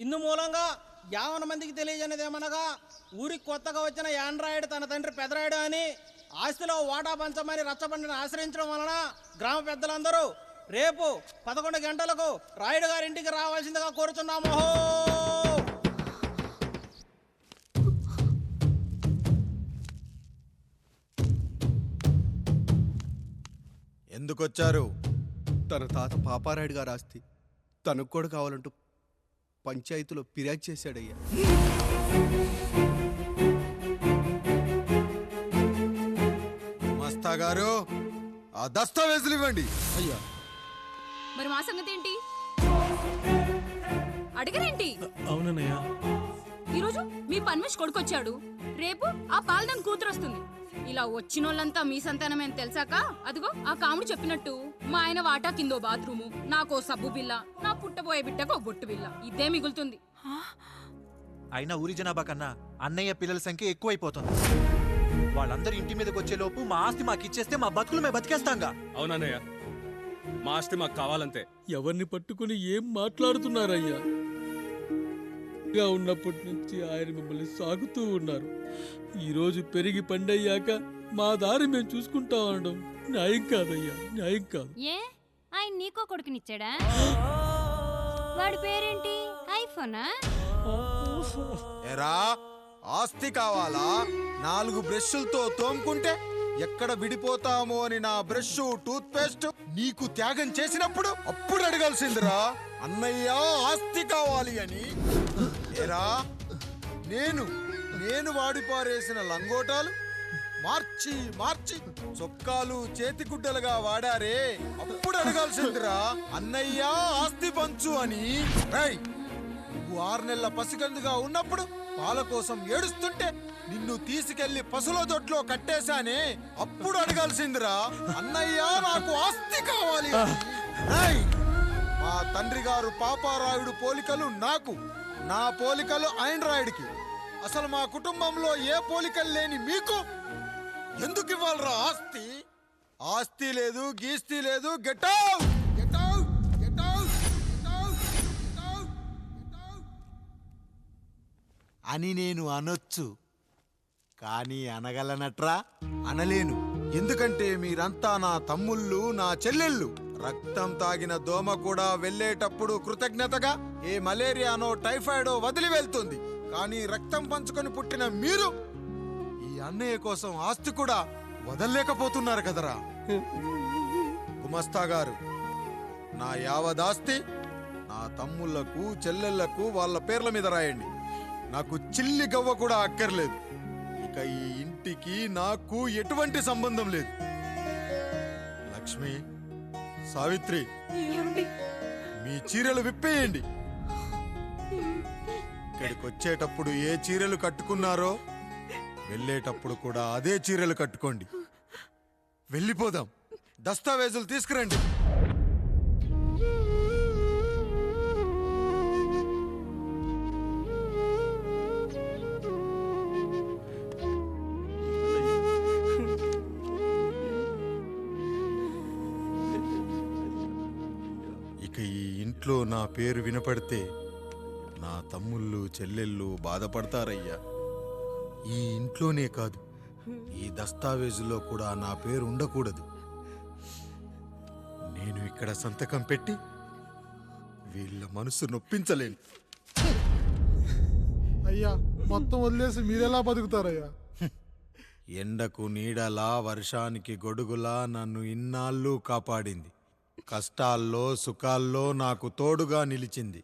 ఇందు మూలంగా 50 మందికి తెలియజేయనిదేమనగా ఊరికి కొత్తగా వచ్చిన యాండ్రాయిడ్ తన తండ్రి పెదరాయుడు అని ఆస్తిలో వాటా పంచమని రచ్చబండిని ఆశ్రయించడం వలన గ్రామ పెద్దలందరూ రేపు 11 గంటలకు రాయుడు గారి ఇంటికి రావాల్సిందిగా కోరుచున్నాము. ఎందుకొచ్చారు? తన తాత పాపారాయుడు గారు ఆస్తి తనకు కూడా కావాలంటూ పంచాయతీలో ఫిర్యాదు చేశాడయ్యా. మస్తా గారు, ఆ దస్తావేజులు ఇవ్వండి. అయ్యా, మరి మా సంగతి ఏంటి? అడగరేంటి? అవునన్నయ్యా, ఈరోజు మీ పన్మేష్ కొడుకొచ్చాడు, రేపు ఆ పాలదం కూతురు వస్తుంది. ఇలా వచ్చినోళ్ళంతా మీ సంతానమని తెలిసాక అదిగో ఆ కాముడు చెప్పినట్టు మా ఆయన వాటా కిందో బాత్రూము, నాకో సబ్బు బిల్ల, నా పుట్టబోయే బిడ్డకో బొట్టు బిల్ల, ఇదే మిగులుతుంది. అయినా ఊరి జనాభా కన్నా అన్నయ్య పిల్లల సంఖ్య ఎక్కువైపోతుంది. వాళ్ళందరూ ఇంటి మీదకి వచ్చే లోపు మా ఆస్తి మాకు ఇచ్చేస్తే మా బతుకులు మేము బతికేస్తాంగా. అవునన్నయ్య, మా ఆస్తి మాకు కావాలంతే. ఎవరిని పట్టుకుని ఏం మాట్లాడుతున్నారయ్యా? గా ఉన్నప్పటి నుంచి ఆయన మిమ్మల్ని సాగుతూ ఉన్నారు. ఈరోజు పెరిగి పండయ్యాక మా దారి మేము చూసుకుంటాం అనడం న్యాయం కాదయ్యా, న్యాయం కాదు. ఏ ఆయన నీకో కొడుకునిచ్చాడా? వాడి పేరేంటి? ఐఫోనా? ఎరా, ఆస్తి కావాలా? 4 బ్రష్లతో తోముకుంటే ఎక్కడ విడిపోతామో అని నా బ్రష్ టూత్ పేస్ట్ నీకు త్యాగం చేసినప్పుడు అప్పుడు అడగాల్సిందిరా అన్నయ్య ఆస్తి కావాలి అని. ఎరా, నేను వాడిపారేసిన లంగోటాలు మార్చి మార్చి చొక్కాలు చేతిగుడ్డలుగా వాడారే, అప్పుడు అడగాల్సిందిరా అన్నయ్య ఆస్తి పంచు అని. నువ్వు 6 నెలల పసిగందుగా ఉన్నప్పుడు పాల కోసం ఏడుస్తుంటే నిన్ను తీసుకెళ్లి పసుల దొడ్లో కట్టేశానే, అప్పుడు అడగాల్సిందిరా అన్నయ్య నాకు ఆస్తి కావాలి అని. మా తండ్రి గారు పాపారాయుడు పోలికలు నాకు, నా పోలికలు ఆండ్రాయిడ్కి. అసలు మా కుటుంబంలో ఏ పోలికలు లేని మీకు ఎందుకు ఇవ్వాలరా ఆస్తి? ఆస్తి లేదు, గీస్తి లేదు. Get out, get out, get out, get out, get out, get out అని నేను అనొచ్చు, కానీ అనగలనట్రా? అనలేను. ఎందుకంటే మీరంతా నా తమ్ముళ్ళు, నా చెల్లెళ్ళు. రక్తం తాగిన దోమ కూడా వెళ్ళేటప్పుడు కృతజ్ఞతగా ఏ మలేరియానో టైఫాయిడో వదిలి వెళ్తుంది. కానీ రక్తం పంచుకొని పుట్టిన మీరు ఈ అన్నయ్య కోసం ఆస్తి కూడా వదల్లేకపోతున్నారు కదరా. గుమస్తా గారు, నా యావదాస్తి నా తమ్ముళ్లకు, చెల్లెళ్లకు వాళ్ళ పేర్ల మీద రాయండి. నాకు చిల్లి గవ్వ కూడా అక్కర్లేదు. ఇక ఈ ఇంటికి నాకు ఎటువంటి సంబంధం లేదు. లక్ష్మి, సావిత్రి, మీ చీరలు విప్పేయండి. ఇక్కడికి వచ్చేటప్పుడు ఏ చీరలు కట్టుకున్నారో వెళ్ళేటప్పుడు కూడా అదే చీరలు కట్టుకోండి. వెళ్ళిపోదాం. దస్తావేజులు తీసుకురండి. ఇక ఈ ఇంట్లో నా పేరు వినపడితే నా తమ్ముళ్ళు, చెల్లెళ్ళు బాధపడతారయ్యా. ఈ ఇంట్లోనే కాదు, ఈ దస్తావేజులో కూడా నా పేరు ఉండకూడదు. నేను ఇక్కడ సంతకం పెట్టి వీళ్ళ మనసు నొప్పించలేను. అయ్యా, మొత్తం వదిలేసి మీరెలా బతుకుతారయ్యా? ఎండకు నీడలా, వర్షానికి గొడుగులా నన్ను ఇన్నాళ్ళు కాపాడింది. కష్టాల్లో సుఖాల్లో నాకు తోడుగా నిలిచింది.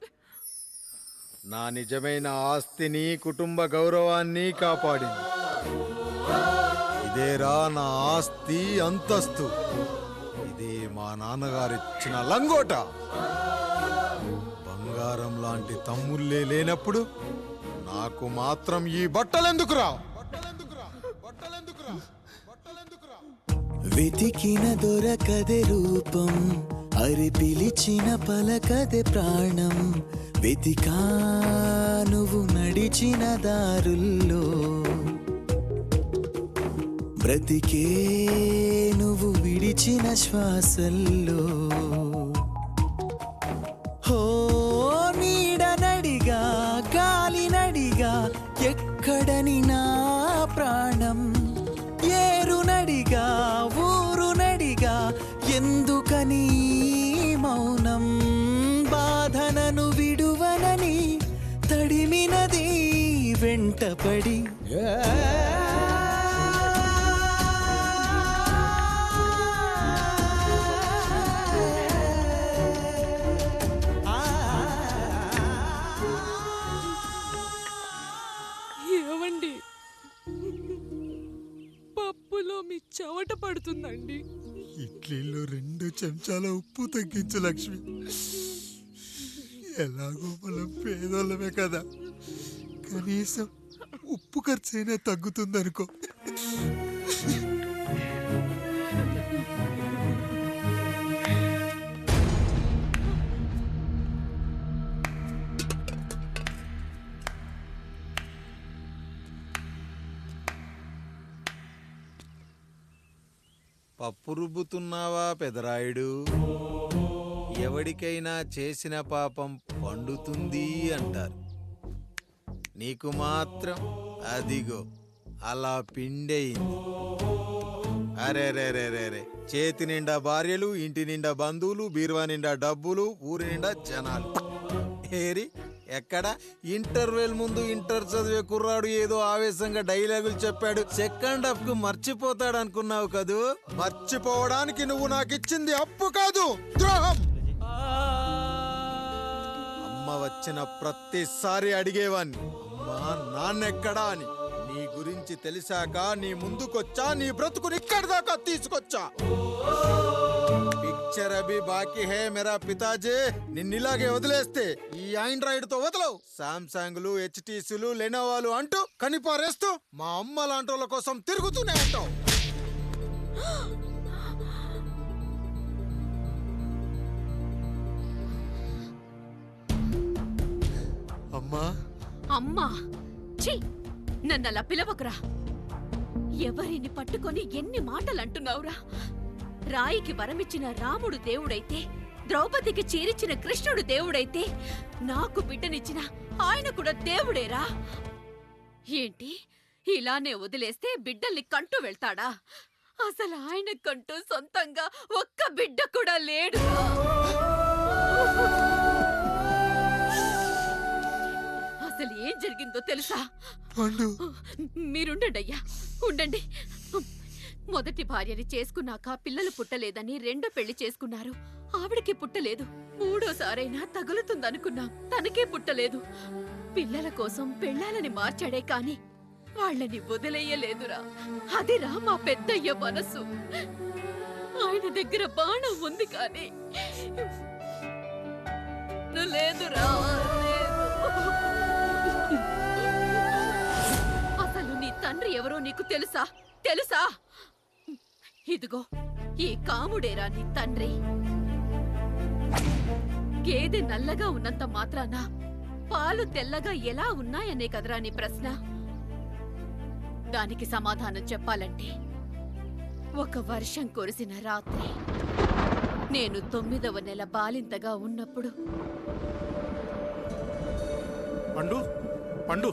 నా నిజమైన ఆస్తిని, కుటుంబ గౌరవాన్ని కాపాడింది. ఇదేరా నా ఆస్తి, అంతస్తు. ఇదే మా నాన్నగారిచ్చిన లంగోట. బంగారం లాంటి తమ్ముళ్ళే లేనప్పుడు నాకు మాత్రం ఈ బట్టలెందుకురా? వెతికిన దొరకదే రూపం, అరి పిలిచిన పలకదే ప్రాణం. వెతికా నువ్వు నడిచిన దారుల్లో, బ్రతికే నువ్వు విడిచిన శ్వాసల్లో. హో నీడనడిగా ఎక్కడని నా ప్రాణం ఏరునడిగా ఊరునడిగా ఎందుకని ఈ మౌనం బాధనను విడువనని తడిమినది వెంటపడి ఏవండి పప్పులో మీ చెమట పడుతుందండి. ఇడ్లీలో 2 చెంచాల ఉప్పు తగ్గించు లక్ష్మి. ఎలాగో మనం పేదోళ్ళమే కదా, కనీసం ఉప్పు ఖర్చైనా తగ్గుతుందనుకో. పప్పు రుబ్బుతున్నావా పెదరాయుడు? ఎవడికైనా చేసిన పాపం పండుతుంది అంటారు, నీకు మాత్రం అదిగో అలా పిండయింది. అరే రే రే రే రే, చేతి నిండా భార్యలు, ఇంటి నిండా బంధువులు, బీరువా నిండా డబ్బులు, ఊరి నిండా జనాలు. ఏరి ఎక్కడ ఇంటర్వెల్ ముందు ఇంటర్ చదివే కుర్రాడు ఏదో ఆవేశంగా డైలాగులు చెప్పాడు, సెకండ్ హాఫ్ కు మర్చిపోతాడు అనుకున్నావు కదూ? మర్చిపోవడానికి నువ్వు నాకు ఇచ్చింది అప్పు కాదు, ద్రోహం. అమ్మ వచ్చిన ప్రతిసారి అడిగేవాన్ని, అమ్మా నాన్నెక్కడా అని. నీ గురించి తెలిసాక నీ ముందుకొచ్చా, నీ బ్రతుకుని ఇక్కడి దాకా తీసుకొచ్చా. పిక్చర్ అభి బాకీ హే మేరా పితాజీ. నిన్నిలాగే వదిలేస్తే ఈ ఆండ్రాయిడ్ తో వదలవు. సామ్సంగ్లు, హెచ్టీసీలు, లెనోవాలు అంటూ కనిపారేస్తూ మా అమ్మ లాంటోళ్ళ కోసం తిరుగుతూనే ఉంటావు. అమ్మా అమ్మా ఛీ, నన్నలా పిలవకురా. ఎవరిని పట్టుకొని ఎన్ని మాటలు అంటున్నావురా? రాయికి వరమిచ్చిన రాముడు దేవుడైతే, ద్రౌపదికి చీరిచ్చిన కృష్ణుడు దేవుడైతే, నాకు బిడ్డనిచ్చిన ఆయన కూడా దేవుడేరా. ఏంటి ఇలానే వదిలేస్తే బిడ్డల్ని కంటూ వెళ్తాడా? అసలు ఆయన కంటూ సొంతంగా ఒక్క బిడ్డ కూడా లేడు. అసలు ఏం జరిగిందో తెలుసా? మీరుండండి అయ్యా, ఉండండి. మొదటి భార్యని చేసుకున్నాక పిల్లలు పుట్టలేదని రెండో పెళ్లి చేసుకున్నారు. ఆవిడకి పుట్టలేదు. మూడోసారైనా తగులుతుందనుకున్నాం, తనకే పుట్టలేదు. పిల్లల కోసం పెళ్ళాలని మార్చాడే కాని వాళ్ళని వదిలేయలేదురా. అదిరా మా పెద్దయ్య మనసు. ఆయన దగ్గర బాణం ఉంది కానీ లేదురా, లేదు. అసలు నీ తండ్రి ఎవరో నీకు తెలుసా? తెలుసా? ఇదిగో ఈ కాముడేరా నీ తండ్రి. గేదె నల్లగా ఉన్నంత మాత్రాన పాలు తెల్లగా ఎలా ఉన్నాయనే కదరా నీ ప్రశ్న. దానికి సమాధానం చెప్పాలంటే, ఒక వర్షం కురిసిన రాత్రి నేను 9వ నెల బాలింతగా ఉన్నప్పుడు. పండు పండు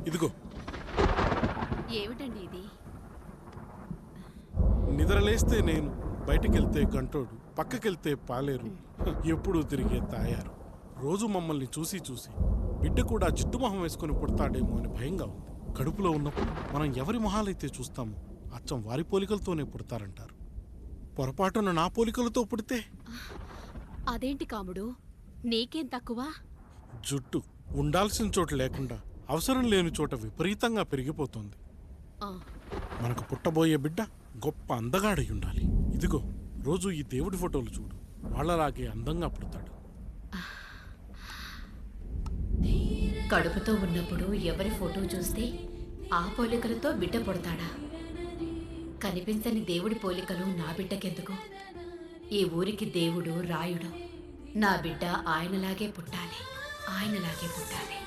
ఇదిగో. ఏమిటండి ఇది? నిద్రలేస్తే నేను, బయటికెళ్తే గంటోడు, పక్కకెళ్తే పాలేరు, ఎప్పుడూ తిరిగే తాయారు. రోజు మమ్మల్ని చూసి చూసి బిడ్డ కూడా జిడ్డు మొహం వేసుకుని పుడతాడేమో అని భయంగా ఉంది. కడుపులో ఉన్నప్పుడు మనం ఎవరి మొహాలైతే చూస్తామో అచ్చం వారి పోలికలతోనే పుడతారంటారు. పొరపాటున నా పోలికలతో పుడితే? అదేంటి కాముడు, నీకేం తక్కువ? జుట్టు ఉండాల్సిన చోట లేకుండా అవసరం లేని చోట విపరీతంగా పెరిగిపోతుంది. మనకు పుట్టబోయే బిడ్డ గొప్ప అందగాడై ఉండాలి. ఇదిగో రోజు ఈ దేవుడి ఫోటోలు చూడు, వాళ్ళలాగే అందంగా పుడతాడు. కడుపుతో ఉన్నప్పుడు ఎవరి ఫోటో చూస్తే ఆ పోలికలతో బిడ్డ పుడతాడా? కనిపించని దేవుడి పోలికలు నా బిడ్డకెందుకు? ఈ ఊరికి దేవుడు రాయుడు. నా బిడ్డ ఆయనలాగే పుట్టాలి, ఆయనలాగే పుట్టాలి.